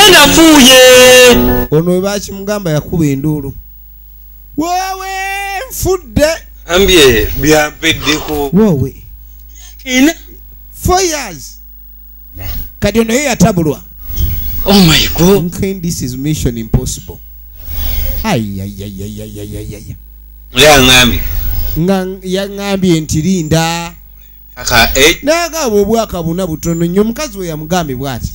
Mwana fuye. Ono bachi mugamba yakuba enduru. Wowe nfudde. Ambie byampeddeko. Wowe. Ina 4 years. Kadi ono yatabulwa. Oh my God. Okay, this is mission impossible. Ay. Yangambye nti linda. Aka Nagamba obwaka buna butono nnyo mukazi we yamugambe bwati.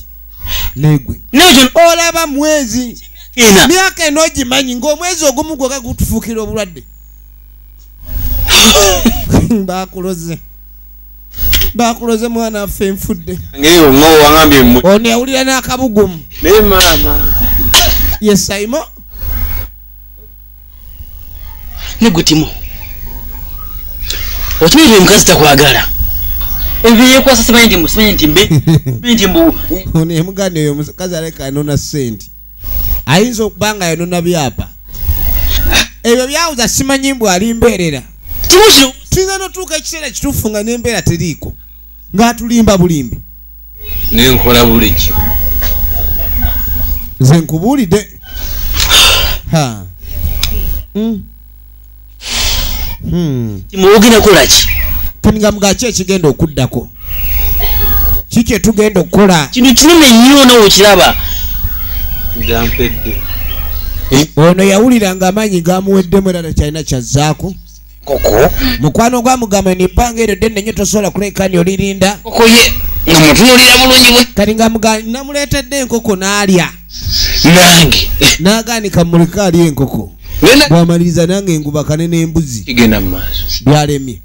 Negwe. Nejo Olaba mwezi. ina. Myaka eno gimanyi ng'omwezi ogumu gwe gakutufuukira obulwadde. Bakuloze mwana affe nfudde. Ngeyo ngo wangambye mu. Ono yawulira n'akabugumu. Ne mama. Yes, Saimo. Ne gutimo. Otumire mkazi takwagala. Ebiye kwa sasa bindi musimenti mbe. Bindi mbu. Ono yamugane oyo mukazi aleka anona senti. Ayinza okubanga yanona byapa. Ebyo byawuza simanyi mbw ali mbeerera. Timushi. Tuyinza n'otuuka ekiseera kituufu nga n'embeera teriiko. Ng'atulimba bulimbi. Nenkola buli ki. Nze nkubuulidde. Ha. Timugina kola ki? Tuninga mugachi ekigenda okuddako. Kiki etugenda okukola? Kintu kinene nnyo nawe kiraba. Gampedde. Ono yawulira ng'amaanyi gamuweddemu era tekyalina kyazzaako. Koko. Mukwano gwamugamba n'ebbanga eryo ddene nnyo tosobola kulekaani olirinda. Koko ye nga mutunuulira bulungi bwe. Kati nga mugamba namuleetedde enkoko n'alya. Nange. N'agaanika muleka alya enkoko. Bw'amaliriza nange engubakane n'embuzi. Kigenda mu maaso. Byalemye.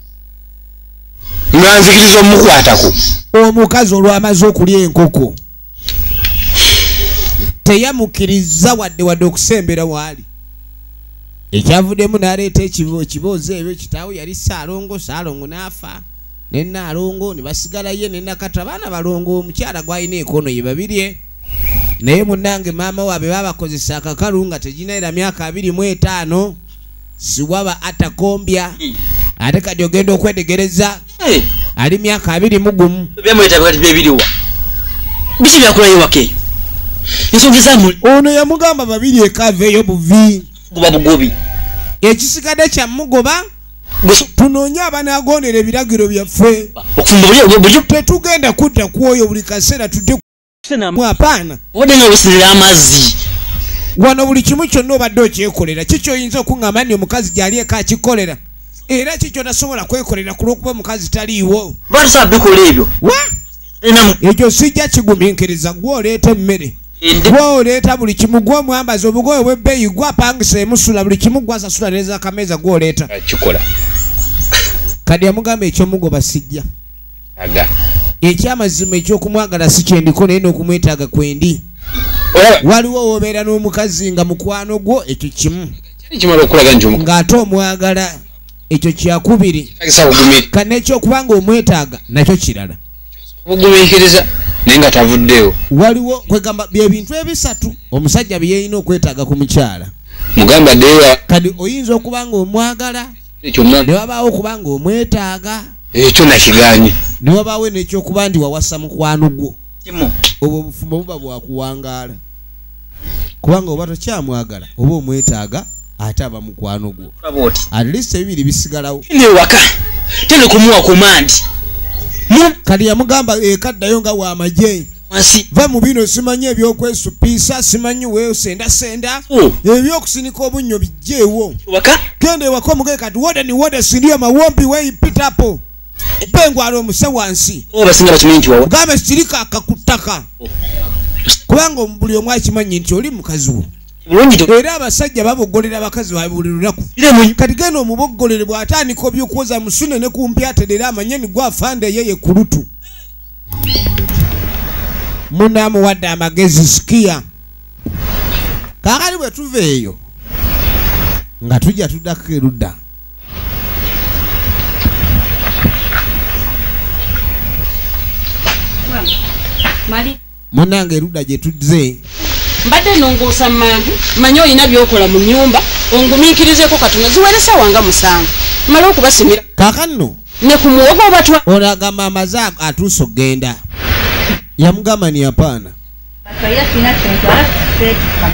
Nga nzikiriza omukwatako. Omukazi olw'amaze okulya enkoko teyamukkiriza wadde okusembera waali. Ekyavuddemu n'aleeta ekiboozi ebyo kitaawe yali Saalongo n'afa. Ne Naalongo ne basigala ye ne Nakata abaana balongo omukyala gwalina ekono ye babirye. Naye munnange maama waabe babakozesa akakalu nga teginaera myaka 25 siwaba atakombya. Ate kati ogenda okwetegereza ali myaka 20 byamweta bikati byebiriwa biki byakulayo wake nsogeza mu ono yamugamba babiri ekave eyo buvi buba bugobi ekisigadde kya mugoba tunoonya abanagondera ebiragiro byaffe okufumba tetugenda kudda kwoyo buli kaseera tudde apana obadde nga wesinira amazzi wano buli kimu kyonna obadde okyekolera kiki oyinza okuŋŋamba nti omukazi gy'ali eka akikolera era kikyo tasobola kwekolera ku lw'okuba omukazi taliiwo batusaba bikola ebyo ekyo sijja kigumiikiriza gw'oleeta emmere gw'oleeta buli kimu gw'omwambaza obugoye bw'ebbeeyi gw'apangisa emusula buli kimu gw'asasula neza akameeza gw'oleeta kikola kadi yamugamba ekyomugoba sijja ekyamazima ekyokumwagala si kyendiko naye n'okumwetaaga kwendi waliwo wobeera n'omukazi nga mukwano gwo ekyo kimu ng'ate omwagala ekyo kyakubiri kati n'ekyokubanga omwetaaga nakyo kirala obugumiikiriza naye nga tavuddeyo waliwo kwegamba byebintu ebisatu omusajja bye yeeyina okwetaaga ku mukyala mugamba ddeyo kati oyinza okuba nga omwagala ne wabaawo okuba nga omwetaaga ekyo nakiganye ne wabaawo n'ekyokuba ndi wawasa mukwano gwo obwo obufumbo buba bwakuwangaala kubanga oba tokyamwagala oba omwetaaga ate aba mukwano gwo at least ebibiri bisigalawo newaka tene kumuwa komandi kati yamugamba ekaddayo nga w'amagye va mu bino simanyi ebyokwesupiisa simanyi weesendasenda ebyokusinika obunnyo bijjeewo genda ewaka omugee kati woda sindiyo mawombi weeyipitapo pengwala omuse wansi gambe sirika akakuttaka kubanga buli omu akimanyi nti oli mukazi wo era abasajja baboggolera abakazi baabwe buli lunaku kati genda omuboggolere bw'atandika obyokwoza musune ne kumpyaterera amanye ni gwafanda yeye ku lutu munaamuwadde amagezi sikia kaakali bwe tuva eyo nga tujja tuddako erudda munange erudda gye tuzze mbadde nongosa mangu manyi olina byokola mu nyumba ongumiikirizeko katuna ziweresa wanga musanvu mala okubasimira kaakano ne ku muwogo obatwa olagamba amaze atuusa okgenda yamugamba ni apaana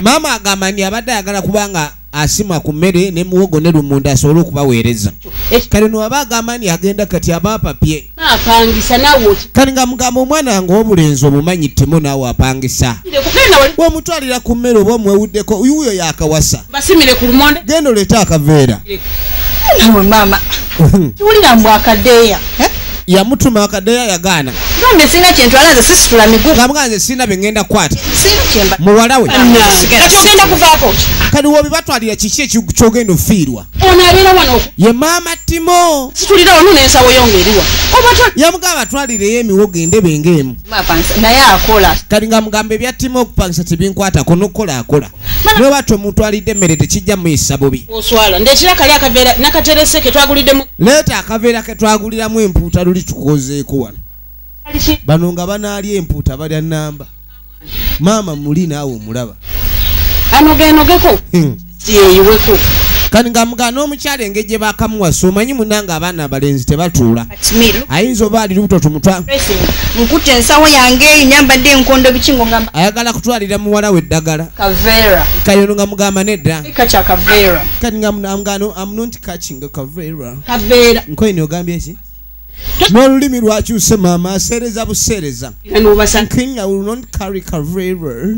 Mama agamba nti abadde ayagala kubanga asima ku mmere ne muwogo ne lumunda asobole okubaweereza. Kale no aba agamba nti agenda kati abapapye. Apangisa nawe. Kale nga mugamba omwana ng'obulenzi omumanyi Timo naawe apangisa. Bw'omutwalira ku mmere oba omwewuddeko uyo yakawasa. Basimire ku lumonde. Genda oleete akaveera. Nawe mama. Tuwulira mbw akadeeya. Yamutuma akadeeya yagaana. Ngambe sina kyentwala nze sisitula migugu. Nga nze sina bye ngenda kukwata. Sina kyemba. Muwala we. Kati ogenda kuvaako. Kati wobibatwalira kiki ekyogenda ofiirwa. Ono abeera wano. Ye maama Timo. Situlira wano n'ensawo yongeriwa. Yamugamba atwalireyo emiwogo endebe ng'emu. Naye akola. Kati nga mugamba ebya Timo okupangisa tebinkwatako n'okukola akola. Noba tomutwalidde emmere tekijja muyisa bubi. Oswala ndeetera kali akaveera nakaterese ke twaguliddemu. Leeta akaveera ke twaguliramu empuuta luli tukozeeko wano. Bano nga banaalya empuuta balya nnamba. Maama muli naawe omulaba. Anogenogeko. Siyeyiweko. Kani nga mugana n'omukyala engeri gye bakamuwasa omanyi munanga abaana abalenzi tebatuula. Ayinza oba ali lubuto tumutwa. Nkutte ensawo yange nyambadde enkondo bikingo ngamba. Ayagala kutwalira muwala we eddagala. Kaveera. Kayono nga mugamba nedda. Kacha kaveera. Kani nga mugano I'm not catching a kaveera. Kaveera. Nkoyi ogambye ki? N'olulimi lwakyuse maama aseereza buseereza. Kenya will not carry kaveera.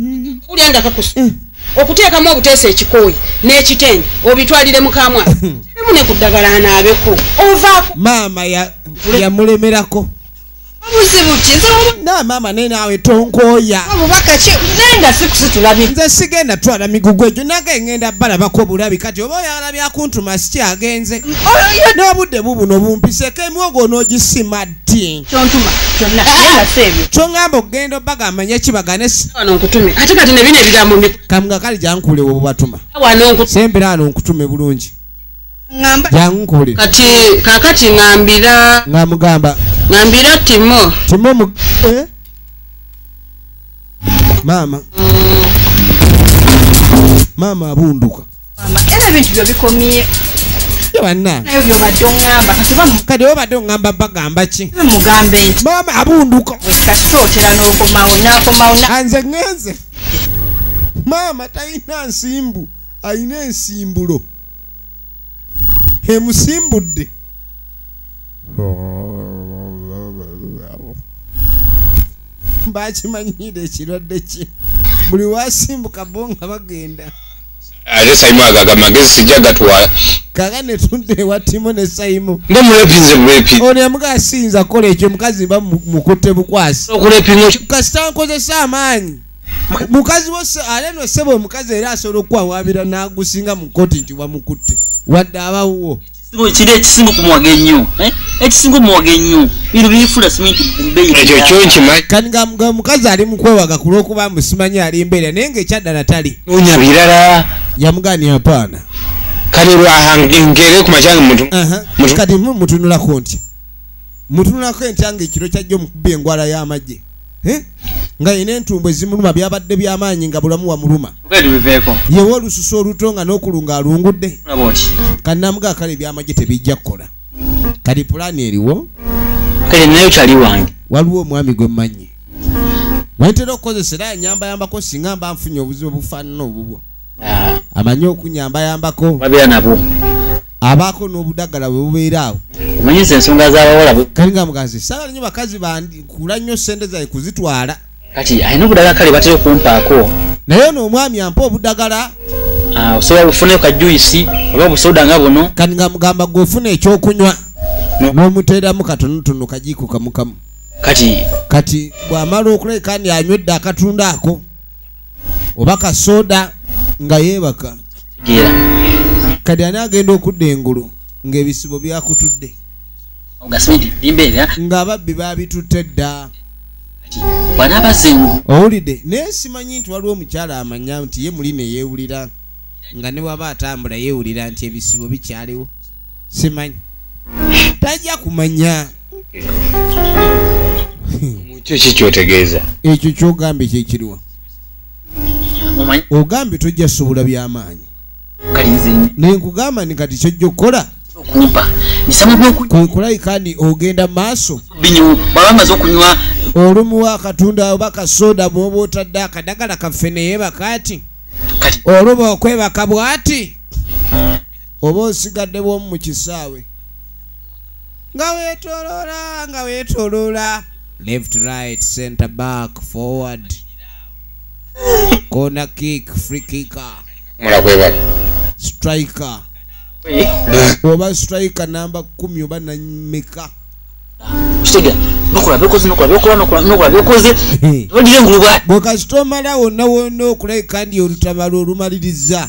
Ulyanda kakusu. Okuteekamu obuteesa ekikooyi n'ekitenyi obitwalire mukamwa mune kuddagala anaabeko ovaako maama yamulemerako obuzibu ki na maama nenaawe tonkooya obubaka ki nenga sikusitulabi nze sigenda twala migugu egyo naga engenda balabako obulabi kati oba oyagala byakuntuma sikyagenze n'obudde bubuno bumpiseko emwogo onoogisima ddi kyontuma kyonna yenga seebyo kyongamba okugenda obagamanya kibagane wano nkutume ate kati ne bino ebigambo kamuga kali jankule obubatuma wano sembera ano nkutume bulungi ngamba jankule kati kakati ngambira ngamugamba ngambira Timo mama mama abunduka mama era bintu byo bikomye banna nayo byo badongamba kati kati obadde ongamba bagamba ki mugambe nti mama abunduka kasotera n'okomawo anze ngenze mama talina nsimbu alina ensimbulo emusimbudde bakimanyire ekirwadde ki buli wasimbuka bo nga bagenda ate Saimu agaga magezi sijja gatwala kaga ne tudde ewa Timo ne Saimu nga mulepinze mulepi ono yamuga asinza kola ekyo mukazi mba mukutte bukwasi okulepinga kasita nkozesa amaanyi mukazi wose aleno sebo omukazi era asobola okuwawaabira n'agusinga mu kkooti nti wamukutte wadde abawo kiri ekisinga okumuwaga ennyo ekisinga omuwaga ennyo bino bifula siminti ekyo kyonkimanyi kani nga mukazi ali mu kwewaga ku lw'okuba musimanyi ali mbeera naye ng'ekyaddala tali noonya birala yamugani apaana kale lwahangere ku makyanga mutu kati mutunulako ntya mutunulako entya ng'ekiro kyajja omukubba engwala y'amagye nga yina entumbu ezimuluma byabadde by'amaanyi nga bulamu wamuluma yewe olususu oluto nga n'okulunga alungudde kannamuga kale ebyamagye tebijja kukola kali pulaani eriwo kale nayo kyali wange waliwo omwami gwe mmanyi wentera okukozesa era yanyambayambako singa mba nfunye obuzibu bufaanana obubwo amanyi okunyambayambako babeera nabwo abaako n'obudagala bwe bubeera awo omanyiza ensonga z'abawala kali nga mugazi saagala nnyo bakazi kula nnyo ssente zaye kuzitwala kati alina obudagala kale batera okumpaako naye n'omwami ampa obudagala osobola bufuneyo ka juisi oba busoda nga buno kati nga mugamba gw'ofuna ekyokunywa n'omuteeramu katonotono kajiiko kamukamu kati bw'amala okuleka ndi anywedde akatunda ako oba kasoda nga yeebaka kati ani agenda okudda engulu ng'ebisibo byakutudde ng'ababbi baabitutte dda owulidde naye simanyi nti waliwo omukyala amanya nti ye muli ne yeewulira nga ne waba atambula yeewulira nti ebisibo bikyaliwo simanyi tajja kumanya kyo kikyotegeeza ekyo kyogambye kyekiriwa ogambye tojja sobola by'amaanyi nenkugamba ni kati kyojja okukola kwekulabika ndi ogenda maaso bamaze okunywa olumu akatunda obaka soda mwoba otadde akadagala kaffe neyebaka ati oluba okwebaka bwati oba osigadde bwomu mu kisaawe nga weetoloola left right center back forward corner kick free kicker striker oba striker namba 10 oba nameka bwekasitomala wonna wonna okulabika kandi olutabalo olumaliriza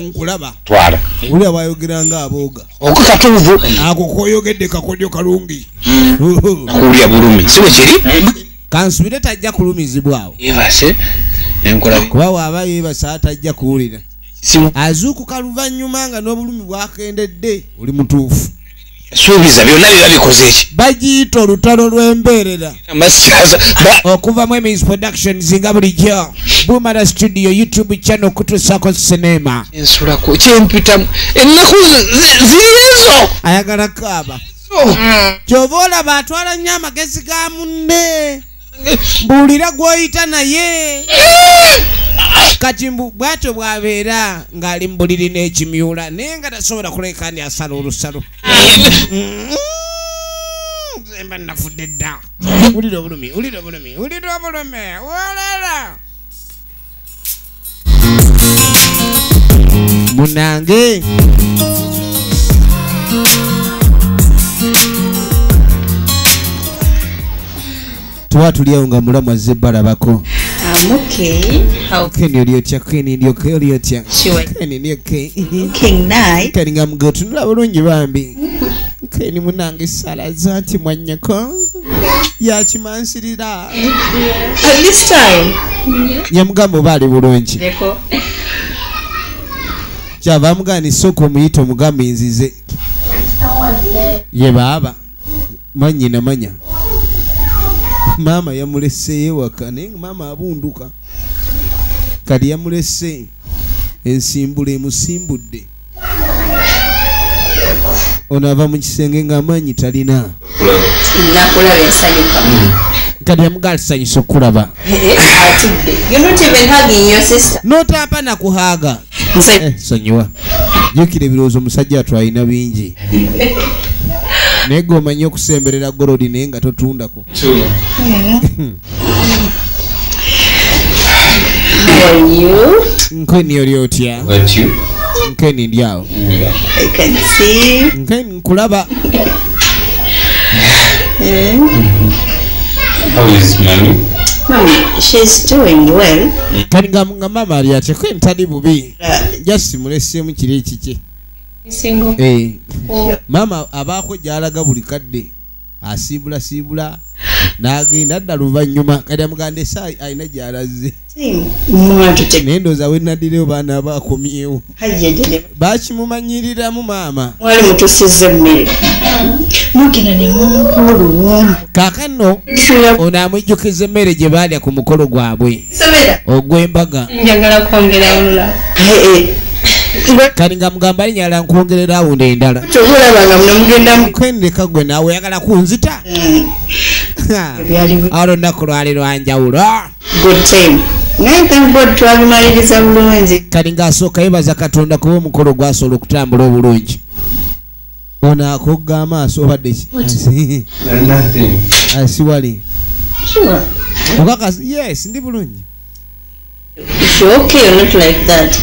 nkulaba ulya bwayogeranga abooga ako koyogedde kakodyo kalungi kansubire tajja kulumizibwawo kuba waaba yeebasa atajja kuwulira azuukuka luvannyuma nga n'obulumi bwakendedde oli mutuufu suubiza byonna biba bikoze eki bagiyita olutalo lw'embeerera okuva mu Emmys Productions nga bulijjo Bumala Studio YouTube channel kutuusako sinema ensulako kyempitamu ennaku ziri ezo ayagala kaaba kyova olaba atwala nnyo amagezi ga munne mbuulira gw'oyita naye kati bwatyo bwabeera ng'ali mu buliri n'ekimyula naye nga tasobola kuleka ndi asala olusalo zemba nafudde dda wulira obulumi wolala munange tuba tuliawo nga mulamu azze balabako I'm okay. How can you do it? Can you do it? Sure. Can you do it? King night? Can you go to Laurungi Bambi? Can you munangi salazati mwanyako? Yachimansirira. At this time? Nyamugambo bali bulungi. Neko. Kyava mugani soko muyito mugambi nzize. Ye baba. Manyina manya. Mama yamulese waka nenga mama abunduka kali yamulese ensimbule emusimbudde onava mu kisenge nga amanyi talina nakulaba ensanyuka kali yamugaalisanyusa okulaba You're not even hugging your sister. notapa nakuhaaga sonyiwa jukira ebirowoozo omusajja atwalina bingi naye gwe omanyi okusemberera golodi naye nga totundako How are you? nkweni oli otya nkweni ndi awo I can see. nkweni nkulaba How is mommy? Mommy, she's doing well. kali nga mama ali atya kweni tali bubi jasi muleseemu kiri ekiki Single. mama abaako gyalaga buli kadde asiibula n'agenda adda luvannyuma kati amuganda esa alina gyalaze naye ndooza we naddireyo baana abakomyewo bakimumanyiriramu maama mwali mutusiza emmere mugina ne muluwombo kaakano ono amwijjukiza emmere gye baalya ku mukolo gwabwe ogw'embaga njagala kwongera olula kali nga mugamba alinyala nkwongerera awo endala tobulabanga munemugenda kwendeka gwe naawe oyagala kunzita awo olunaku lwali lwanjawulo good time naye thank God twabimaliriza bulungi kali ng'asooka yebaza katonda kuba omukolo gwasobola okutambula obulungi ono akogga amaaso obadde asiwali okakasi yes ndi bulungi if you're okay you're not like that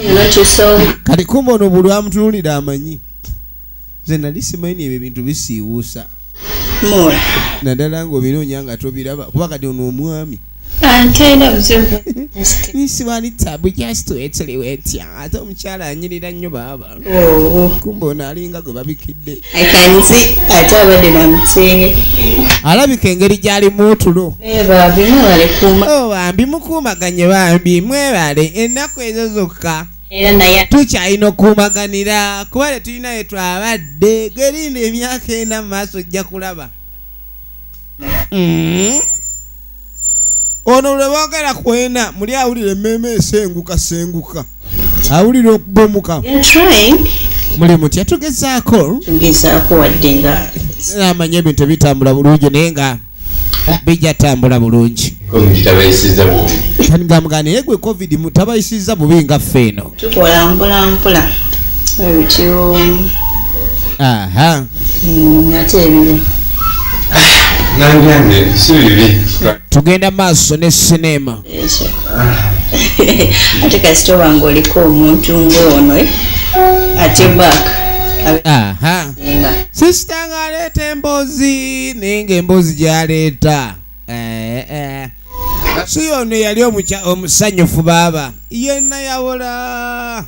you're not yourself kati kumba ono buli amutunuulira amanyi nze nali simanyi ebyo ebintu bisiiwuusa more naddala ng'obinoonya nga tobiraba kuba kati ono omwami antaina buzibu nisiwali tabu jasituweteliwo etya ate omukyala anyirira nnyo baaba kumba ono alinga gwe babikidde I can see ate abadde namusinge alabika engeri gy'alimu otulo bambi mwebale bambi mukuumaganye bambi mwebale ennaku ezo zokka era naye tukyalina okuumaganira kuba tetulina we twabadde gerinda emyaka ena mu maaso ojja kulaba ono lwe boogera kwena muli awulira emmeeme esenguka awulira okubomuka muli mutya tugezaako wadde nga amanye ebintu ebitambula bulungi naye nga bijja tambula bulungi kani gamugana naye gwe covid tabayisiza bubi nga ffe eno tukola mpolampola ebityo ate ebiro nange si bibi tugenda maaso ne sinema ate kasita oba ng'oliko omuntu ng'ono ate baka sisita ng'aleeta emboozi naye ng'emboozi gy'aleeta si ono yali omusanyufu baaba yenna yawola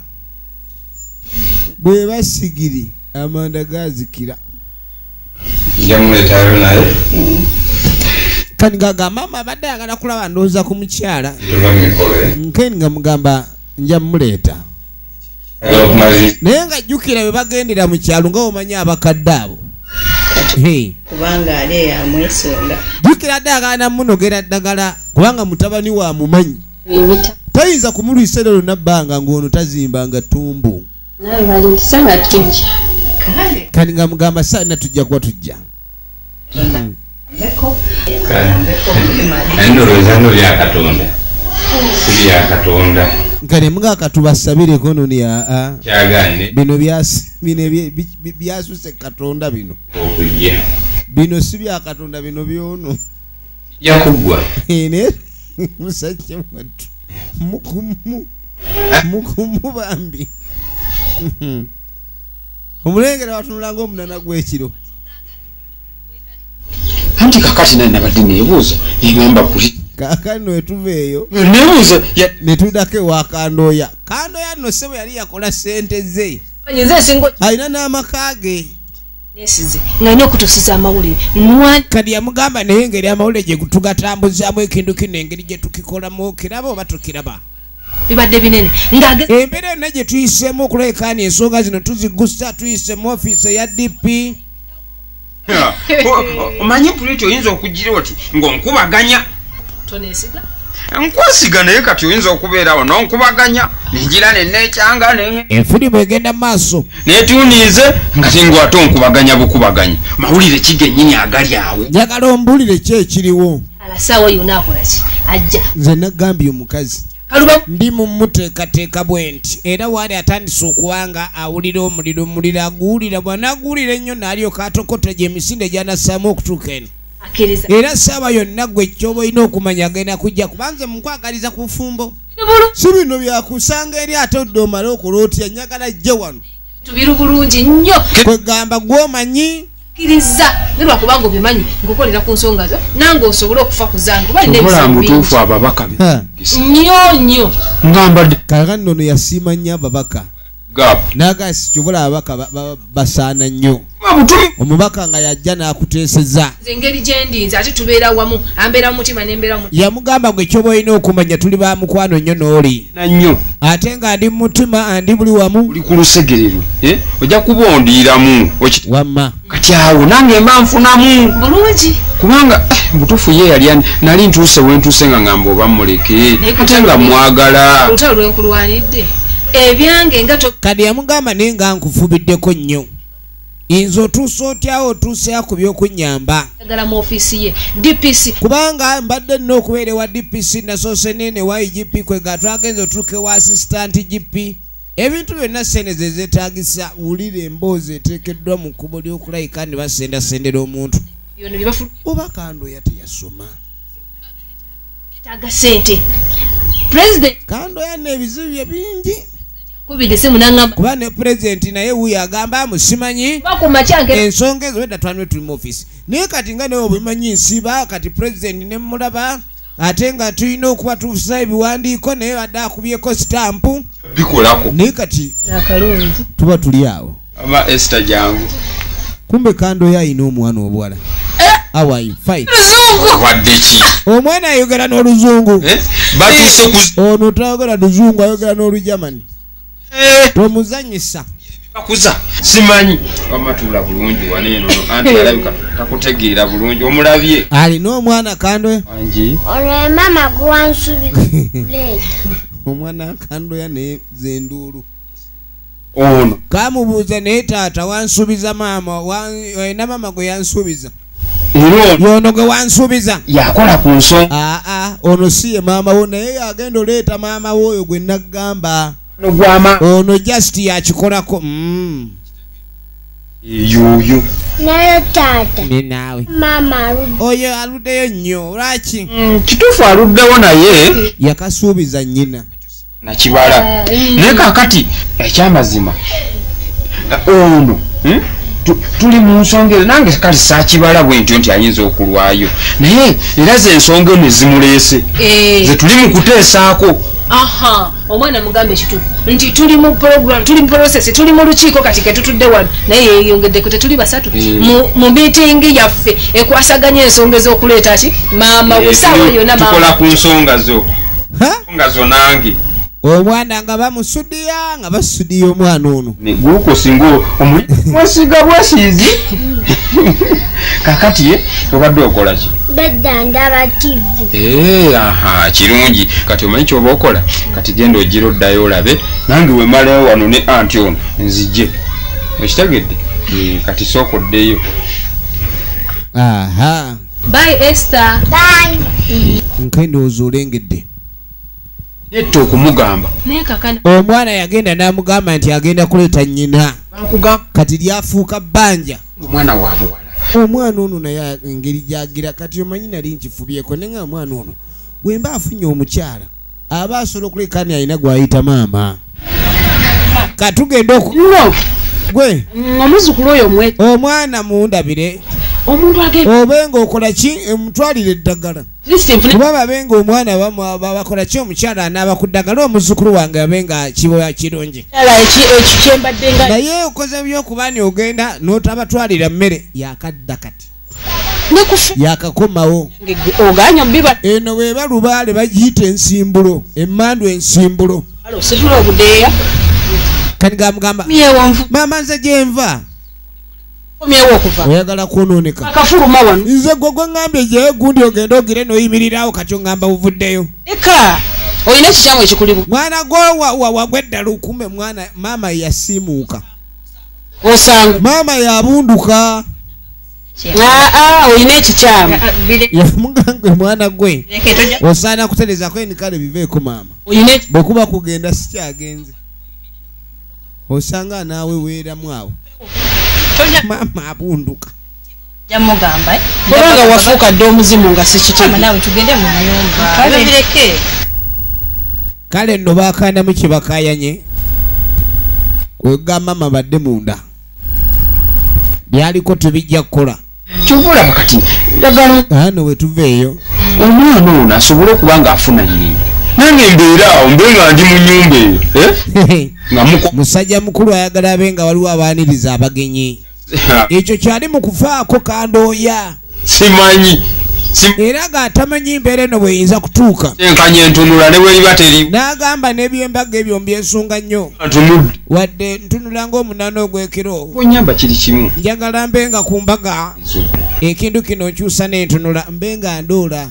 bwe basigiri amanda gazikira njamuleetayo naye kani ngagamba abadde ayagala kulaba ndowooza ku mukyala nkeni nga mugamba nja muleeta naye nga jjukira bwe bagendera mu kyalo nga omanyi abakadde abo kubanga ali yamwesonga jjukira adde agala namunogera ddagala kubanga mutabani wa mumanyi tayinza kumulwisa erero nabbanga ng'ono tazimbanga ttumbu kani nga mugamba saana tujja kuba tujja endowooza byakatonda si byakatonda nkane mugaka tubasabireko noni kyagaine bino byasuse katonda bino okujja bino si byakatonda bino byono kijja kuggwa ne musajja wattu mukumu bambi omulengera watunulanga omunana gw'ekiro anti kakati naye nabadde neebuuza egamba kuli kakano wetuva eyo neebuuza netudako ewa kandoya nno ssebo yali yakola sente ze alina n'amaka ge ng'alina okutuusiza amawulire kadi yamugamba naye engeri amawulire gye tugatambuzaamu ekintu kino engeri gye tukikolamu okiraba oba tokiraba bibadde binene embeera yonna gye tuyiseemu okulekaani ensonga zino tuzigusa tuyise mu ofiisi eya DP omanyi puliti oyinza okugira oti ng'onkubaganya nkwesiga naye kati oyinza okubeerawo n'onkubaganya nengira neneekyanga enfulimu egenda mu maaso neetuniize nga tingwate onkubaganya bukubaganya mawulire kigennyini agali awo njagala ombulire ki ekiriwo alasaawo yonna akolaki ajja nze nagambye omukazi ndi mumuteekateeka bwe nti era waali atandise okubanga awulira omuliro aguwulira bw'anaguwulira ennyo n'alyoka atokota gye emisinde gy'anassaamu okutuuka eno era saaba yonna gwe kyoba olina okumanya agenda kujja kubanze munkwagaliza ku fumbo si bino byakusanga eri ate odde omale okola otya nyagala jje wano tubiru bulungi nnyo kwegamba gw'omanyi kkiriza ne lwakubanga obimanyi ng'okolera ku nsonga zo nange osobole okufa ku zange kuba okola mutuufu ababaka nnyo ngambadde kakati ono yasiima nnyo ababaka nagasi kyobula ababaka basaana nnyo omubaka nga yajja n'akuteeseza engeri gyendinza ate tubeera wamu ambeera mu mutima nembeera mu yamugamba gwe kyoba olina okumanya tuli ba mukwano nnyo n'oli nannyo ate nga ndi mu mutima andi buli wamu buli ku lusegerero ojja kuba ondiiramu wamma kati awo nange mba nfunamu bulungi kubanga mutuufu ye yali nali ntuuse wentuuse nga ngamba oba muleke ate nga mwagala olutalo lwenkulwanidde ebyange nga kadi yamugamba naye nga nkufubiddeko nnyo inza otuusa otyawo otuuseya ku by'okunnyamba agala mu ofiisi ye DPC kubanga mbadde nina okubeera ewa DPC nasoose nene wa IGP kwega twagenza otuuke wa assistant GP ebintu byonna sente ze zeetaagisa wulira emboozi eteekeddwa mu kkubo ly'okulayika ne basendasendera omuntu oba kandoya teyasoma taaga sente president kandoya n'ebizibu bye bingi kubidde munangamba kuba ne pulezidenti naye wuyo agamba amusimanyi ensonga ezo wedda twanwe tuli mu ofiisi naye kati nga naye obumanyi nsiba kati pulezidenti ne mmulaba ate nga tulina okuba tufusa ebiwandiiko naye badde akubyeko sitampu bikolako naye kati akalungi tuba tuli awo ama Esther jangu kumbe kandoyo ayina omwana obuwala awayi fine waddeki omwana ayogera n'oluzungu batuuse ono tayogera luzungu ayogera n'olujamani tomuzanyisa bakuza simanyi wamatuula bulungi waneeno anti alabika takutegeera bulungi omulabye alina omwana kandoyo wangi olwo mama gwansubiza omwana kandoya ne zenduru ono kamubuuza naye taata wansuubiza maama olina maama gwe yansuubiza yono gwe wansuubiza yakola ku nsonga ono si ye maama wo naye agenda oleeta maama wo oyo gwe naggamba gwama ono just yakikolako yuyu nayo taata naawe maama aludde oyo aluddeyo nnyo lwaki kituufu aluddewo naye yakasuubiza nnyina nakibala naye kakati ekyamazima ono tuli mu nsonga ezo nange kati saakibala bwe ntyo nti ayinza okulwayo naye era ze ensonga eno ezimuleese ze tuli mu kuteesaako omwana mugambe ekituufu nti tuli mu program tuli mu process tuli mu lukiiko kati ketutudde wano naye yeyongeddeko tetuli basatu mu miitingi yaffe ekwasaganya ensonga ez'okuleeta ki maama wesaawa yonna tukola ku nsonga zo nsonga zo nange omwana nga bamusudiya nga basudiya omwana ono gukosinga mwesiga bwesiizi kakati ye obadde okola ki bedda ndaba tv kirungi kati omanyi kyoba okola kati genda ogira oddayo olabe nange wemalayo wano ne anti ono nzije okitegedde kati sooka oddeyo bye Esther nkendowooza olengedde netta okumugamba omwana yagenda n'amugamba nti agenda kuleeta nnyina kati lyafuuka bbanja omwana wabuwala omwana ono naye engeri gyagira kati omanyi nali nkifubyeko naye nga omwana ono bwemba afunye omukyala aba asobola okulekani alina gwayita maama katugenda gwe omuzukulu oyo omwana mundabire omuntu agenda obenga okola ki emutwalire eddagala kuba babenga omwana bakola ki omukyala anaaba ku ddagala omuzukulu wange abenga kiboya kirungi naye okoze byokuba ni ogenda n'otabatwalira mmere yakadda kati yakakomawo oganya mubiba eno bweba lubaale bagiyita ensimbulo emmandu ensimbulo kati gamugamba maama nze gyenva oyagala kwonooneka nze gwe gwe ngambye gye gundi ogenda ogire n'oyimirirawo kati ongamba buvuddeyo olina ekikyamu ekikulimu mwana gwe wagweddala ukume mwana maama yasiimuuka osanga maama yabunduka olina ekikyamu yamugambye mwana gwe osaana kuterezako enikale biveeko maama bwe kuba kugenda sikyagenze osanga naawe weeramu awo maama abunduka jamugamba kubanga wafuuka dde omuzimu nga sikitema nawe tugende mu nyumba babireke kale nno bakandamu kyebakayanye kwegamba mama badde munda byaliko tebijja kukola kyovulaba kati ndagala ano wetuveeyo omwana ono asobole okuba ng'afuna nyingi nange mbeera awo mbe nga ndi mu nyumba eyo musajja mukulu ayagala abe nga waliwo abaaniriza abagenyi ekyo kyali mu kufaako kandooya simanyi era ng'atamanyi mbeera eno bweyinza kutuuka enkanya entunula ne bweriba teri n'agamba n'ebyembaga ebyo mbyensunga nnyo ntunudde wadde ntunula ng'omunaana ogw'ekiro onyamba kiri kimu njagala mbe nga ku mbaga ekintu kino nkyusa n'entunula mbe nga ndoola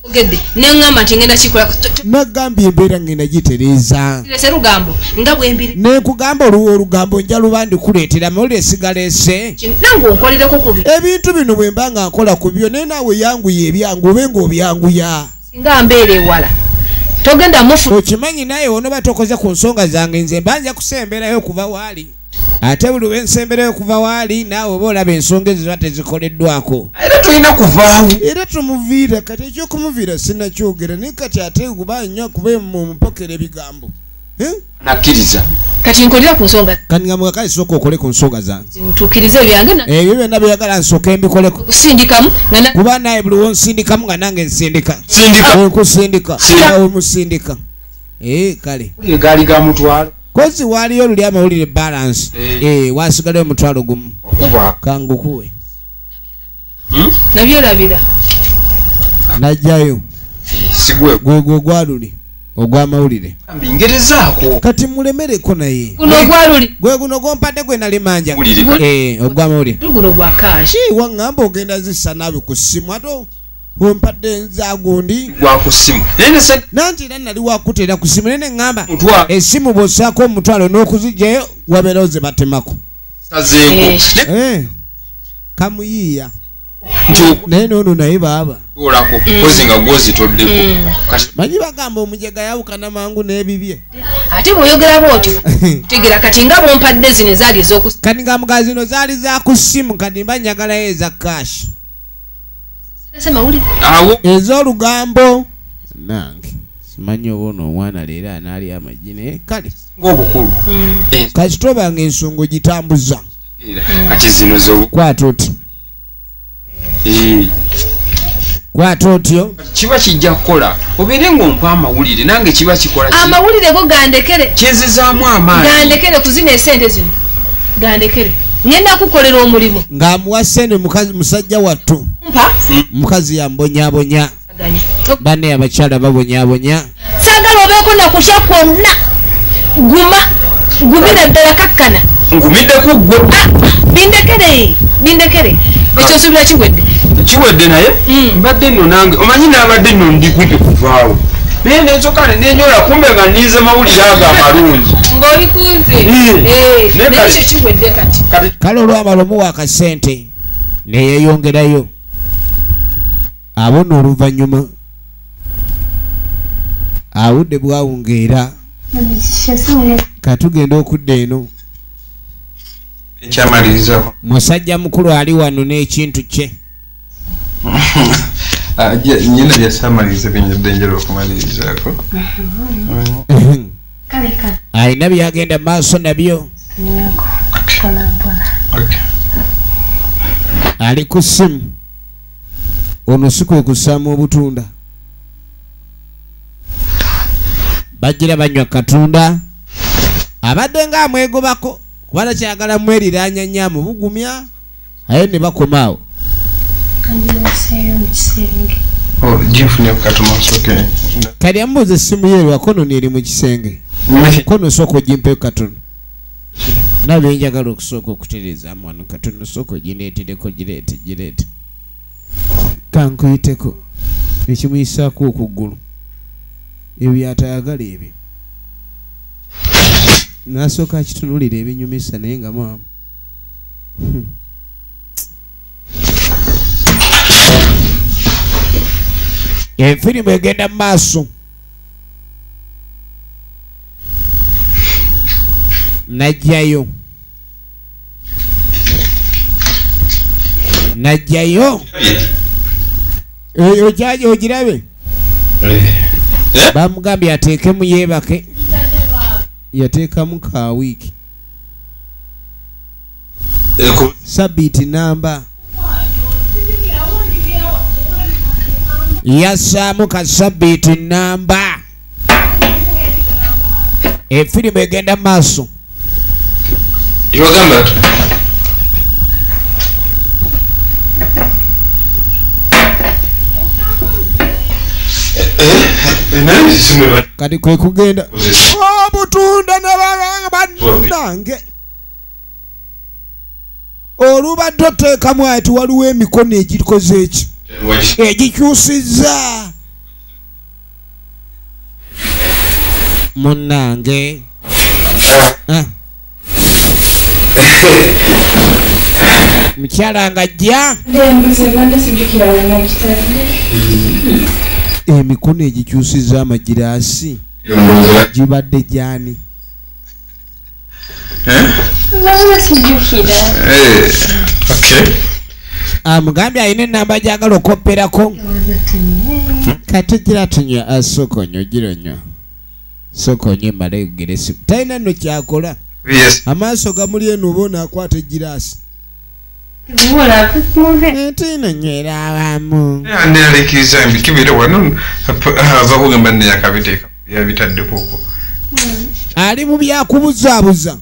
ogedde neŋŋamba nti ngenda kikola nagambye embeera ngenda gitereeza serugambo nga bwembiri nekugamba olugambo nja luba ndikuleetera mawulire sigalese nange onkolireko kubi ebintu bino bwe mba nga nkola ku byo naye naawe yanguya ebyangu obe nga obyanguya singa mbeera ewala togenda mufu okimanyi naye onoba tokoze ku nsonga zange nze mba nja kusemberayo okuva waali ate buli lwensemberayo okuva waali naawe oba olaba ensonga ezo ziba tezikoleddwako era tulina kuvaawo era tumuviira kati ekyokumuviira sinakyogera naye kati ate kuba nnyo kuba mumupokera ebigambo nakkiriza kati nkolera ku nsonga kati nga mwakale sooka okole ku nsonga zange ntuukirize ebyange ebyo byonna byagala nsooka mbikoleko kusindikamu kuba naye buli wonsindikamu nga nange nsindika nkusindika awe musindika kale egaali ga mutwalo kozi waaliyo luli amawulire balance wasigalayo omutwalo gumu kangukuwe nabyolabira najjayo gwegwe gwaluli ogw'amawulire ngerezaako kati mulemereko naye guno ogwaluli gwe guno gompadde gwe nali manja ogw'amawulire guno gwa kashi waŋŋamba ogenda zissa naawe ku ssimu ate ompadde nza gundi gwa ku ssimu nanti era nali wakuteera ku ssimu nene ŋŋamba essimu bw'ossaako omutwalo n'okuzigyayo wabeerawo ze batemako kamuyiiya naye noono naye baaba kozi nga gwozitoddeko manyi bagamba omujega yawukana mangu n'ebibye ate bw'oyogera bw'otyo tegera kati nga bompadde zino ezaali ez'okusimu kati nga muga zino zaali za ku ssimu kati mba njagalayo eza kashi ez'olugambo nange simanyi oba ono omwana leero anaali amagi naye kale ng'obukulu kati tobanga ensonga gitambuza kati zino kwata oti kwata otyo kiba kijja kukola obeere ng'ompa amawulire nange kiba kikola amawulire go gandekere kyezezaamu amaanyi gandekere kuzina esente zino gandekere ngenda kukolera omulimu ng'amuwa sente musajja wattu mukazi yambonyabonya banne abakyala babonyabonya saagala obeeko nakutya kwonna gumira ddala kakkana ngumiddeku gwe bindekere ekyosuubira kiwedde naye mbadde nno nange omanyi naabadde nno ndikwite kuvaawo naye nensokane nenyola kumbe nga nnize mawulire ago amalungi ng'olikuze naye ekyo kiwedde kati kale olwamala omuwa akasente neyeeyongerayo abona oluvannyuma awudde bwawungeera katugenda okudda eno ekyamalirizaako musajja mukulu ali wano n'ekintu kye nyina byasamaliriza byenyadde njala okumalirizaako alina byagenda maaso nabyo ali ku ssimu ono si kwe kussaamu obutunda bajjira banywa katunda abadde nga amwegobako kubala kyagala mweriranya nnyo amubugumya aye ne bakomaawo kali amubuuza essimu yeerwa kono neeri mu kisenge kono sooka ogimpeyo katono nabe njagala okusooka okutereezaamu wano katono sooka ogineetereko gireete kankuyiteko ekimuyisaako okuggulu ebyo byatayagala ebyo nasooka akitunulira ebinyumisa naye nga maama efirimu egenda mu maaso najjayo ogirabe bamugambye ateekemu yeebake yateekamu ka wiiki sabiiti namba yassaamu ka sabiiti namba efirimu egenda mu maaso yogamba kati kwe kugenda obutunda nabannange olubadde oteekamu ati waliwo emikono egikoze eki egikyusizza munnange mukyala nga ajja emikono egikyusizza amagiraasi gibadde gyani amugambye alina enamba gyagala okopperako kati gira tunywa asokonyo gironywa sokonyo emala egere simu talina nno kyakola amaaso gamuli eno oba onaakwata egiraasi tina nywera awamu nalekiriza mbikibire wano ava kugamba neyakabiteeka yabitaddeko okwo ali mu byakubuzaabuza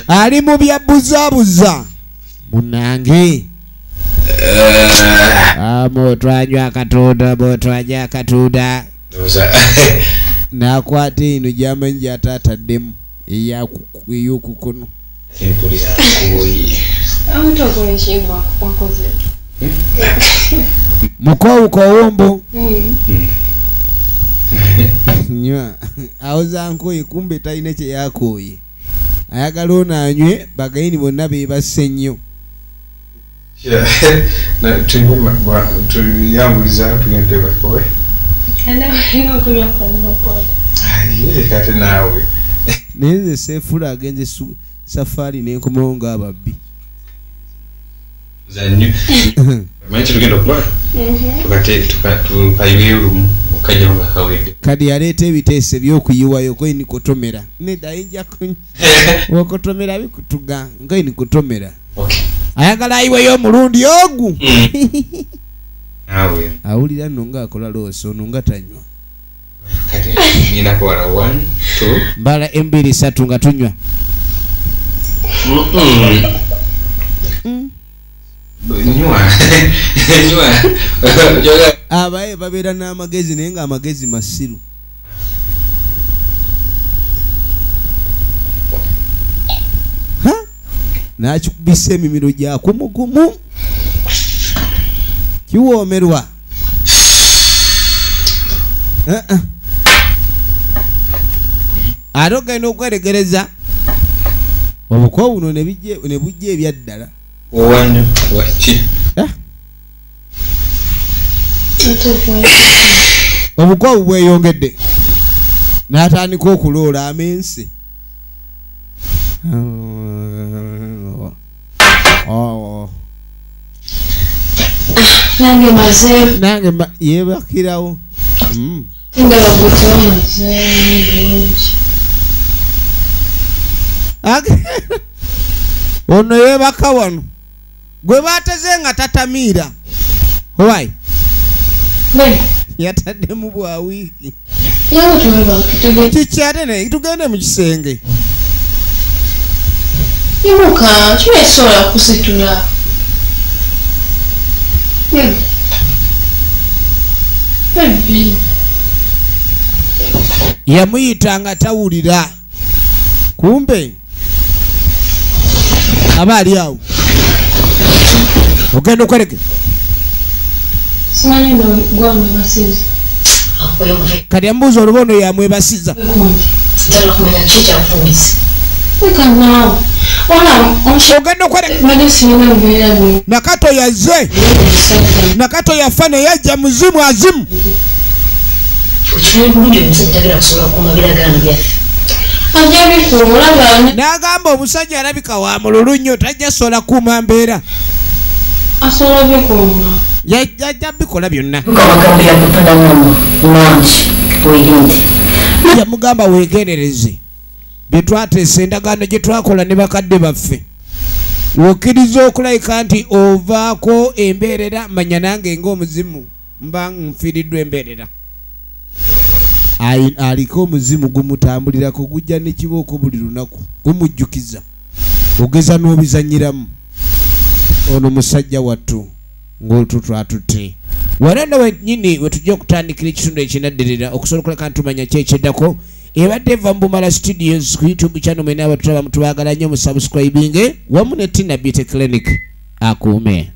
ali mu byabuzaabuza munange bwotwanywa akatunda nakwata eno gyamanyi gyataataddemu ey'okukono Mukoo kowombo. Nywa. Aoza nkoye kumbe talina kye yakooye. Ayagala onaanywe bagaini bonna beebase nnyo. tuyambuliza tugende bakowe. Kati naawe. Naye nze Seefula agenze safari n'enkomawo ng'ababbi. Zanyu. Manyi tugenda okuba? Tukayiwe olumu okajja nga kawedde. Kadi yaleeta ebiteeso eby'okuyiwayo ngoye nikutomera. Nedda ayinja okotomera bikutuga ngoye nikutomera. Okay. Ayagala ayiweyo omulundi ogu. Awe. Awulira nno ng'akola looso ono nga tanywa. Kati ngenda kuwala 1, 2. Mbala 2, 3 nga tunywa. Nywa. Abaye babeera n'amagezi naye ng'amagezi masiru. Nakikubisa emimiro gya kumugumu. Kiwoomerwa. Ate ogenda okweregereza obuko buno ne bujja ebyaddala. Owanyu waki? Obuko bweyongedde n'atandika okuloola amensi. Nange maze. Nange yebakirawo. Ndaba gutya maze. Ono yebaka wano. Gwe baateze nga tatamiira. Owai. Yatadde mu bwa wiiki. Yawo tuweba kitege. Kikyate naye tugende mu kisenge. Ibuka kiwesobola kusitula. Yamuyita nga tawulira. Kumbe aba ali awo. Ogenda okwereke. Simanyi ndo gwamwe basiza. Kati ambuuza olubono yamwebasiza. Ntala kumenya kikyafunze. Ekanawo. Ogenda okwereke. Nakato yazze. Nakato yafa ne yajja muzimu azimu. Ukiri bulungi omusajja agera kusobola kumabiragano byaffe. N'agamba omusajja alabika wa mululu nnyo tajja sola kuuma mbeera. Asobola bikuuma. Yajja bikola byonna. Amagambo yakupadamu mangi oyinde. Yamugamba weegendereze. Bye twateesa endagaano gye twakola ne bakadde baffe. Wokkiriza okulayika nti ovaako embeerera manya nange ng'omuzimu mba nfiiriddwa embeerera. Aliko omuzimu gumutambulirako gujja n'ekibooko buli lunaku gumujjukiza ogeza n'obizanyiramu. Ono musajja wattu ng'olutwo twatutte wano nno wennyini we tujja okutandikira ekitundu ekinaddirira okusobola okuleka ntumanya ki ekyeddako. Ebadde eva mu Bumala Studios ku YouTube channel mwena abatulaba mutubagala nnyo mu subscribing wamu ne Tina Beauty Clinic akuume.